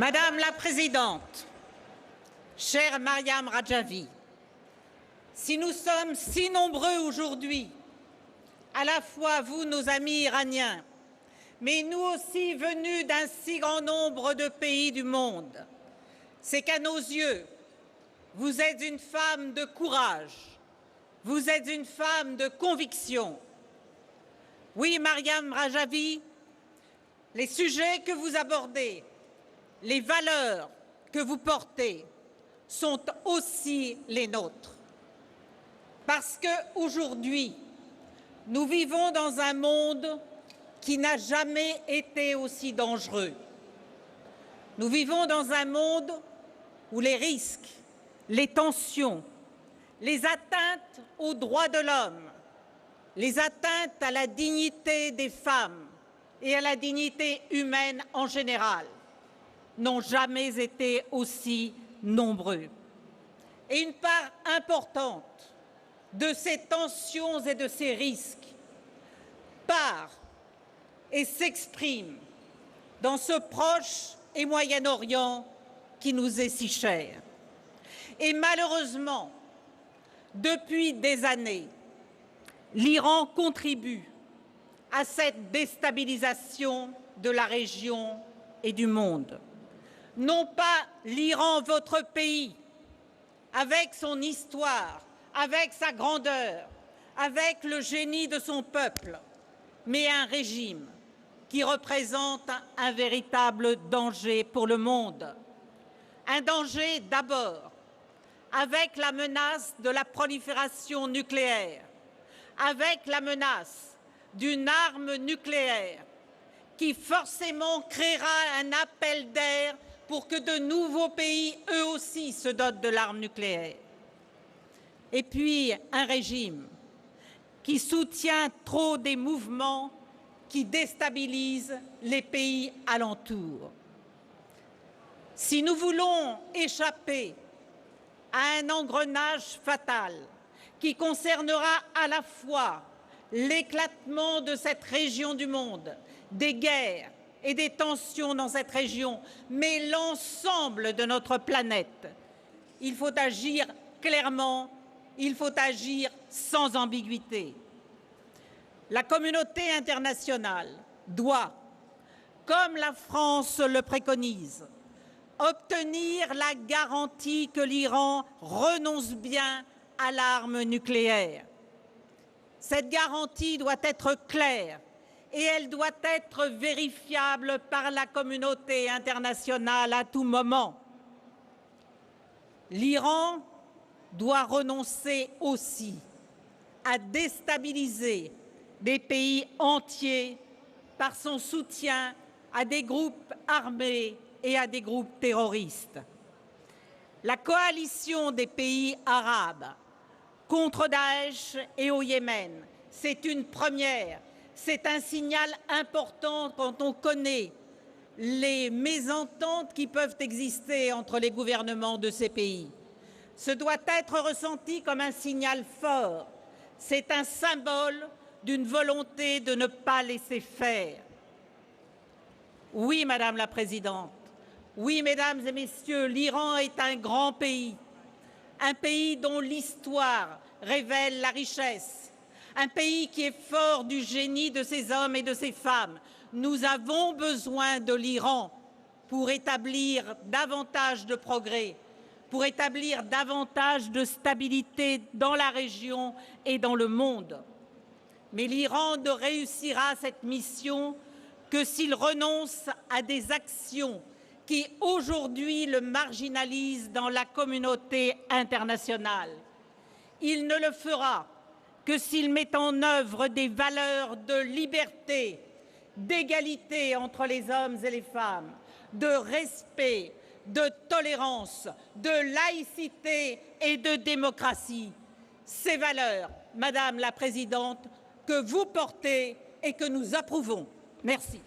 Madame la Présidente, chère Mariam Rajavi, si nous sommes si nombreux aujourd'hui, à la fois vous, nos amis iraniens, mais nous aussi venus d'un si grand nombre de pays du monde, c'est qu'à nos yeux, vous êtes une femme de courage, vous êtes une femme de conviction. Oui, Mariam Rajavi, les sujets que vous abordez, les valeurs que vous portez sont aussi les nôtres. Parce qu'aujourd'hui, nous vivons dans un monde qui n'a jamais été aussi dangereux. Nous vivons dans un monde où les risques, les tensions, les atteintes aux droits de l'homme, les atteintes à la dignité des femmes et à la dignité humaine en général n'ont jamais été aussi nombreux. Et une part importante de ces tensions et de ces risques part et s'exprime dans ce Proche et Moyen-Orient qui nous est si cher. Et malheureusement, depuis des années, l'Iran contribue à cette déstabilisation de la région et du monde. Non pas l'Iran, votre pays, avec son histoire, avec sa grandeur, avec le génie de son peuple, mais un régime qui représente un véritable danger pour le monde. Un danger d'abord avec la menace de la prolifération nucléaire, avec la menace d'une arme nucléaire qui forcément créera un appel d'air pour que de nouveaux pays, eux aussi, se dotent de l'arme nucléaire. Et puis, un régime qui soutient trop des mouvements qui déstabilisent les pays alentours. Si nous voulons échapper à un engrenage fatal qui concernera à la fois l'éclatement de cette région du monde, des guerres et des tensions dans cette région, mais l'ensemble de notre planète, il faut agir clairement, il faut agir sans ambiguïté. La communauté internationale doit, comme la France le préconise, obtenir la garantie que l'Iran renonce bien à l'arme nucléaire. Cette garantie doit être claire et elle doit être vérifiable par la communauté internationale à tout moment. L'Iran doit renoncer aussi à déstabiliser des pays entiers par son soutien à des groupes armés et à des groupes terroristes. La coalition des pays arabes contre Daesh et au Yémen, c'est une première. C'est un signal important quand on connaît les mésententes qui peuvent exister entre les gouvernements de ces pays. Ce doit être ressenti comme un signal fort. C'est un symbole d'une volonté de ne pas laisser faire. Oui, Madame la Présidente, oui, Mesdames et Messieurs, l'Iran est un grand pays, un pays dont l'histoire révèle la richesse, un pays qui est fort du génie de ses hommes et de ses femmes. Nous avons besoin de l'Iran pour établir davantage de progrès, pour établir davantage de stabilité dans la région et dans le monde. Mais l'Iran ne réussira cette mission que s'il renonce à des actions qui aujourd'hui le marginalisent dans la communauté internationale. Il ne le fera que s'il met en œuvre des valeurs de liberté, d'égalité entre les hommes et les femmes, de respect, de tolérance, de laïcité et de démocratie. Ces valeurs, Madame la Présidente, que vous portez et que nous approuvons. Merci.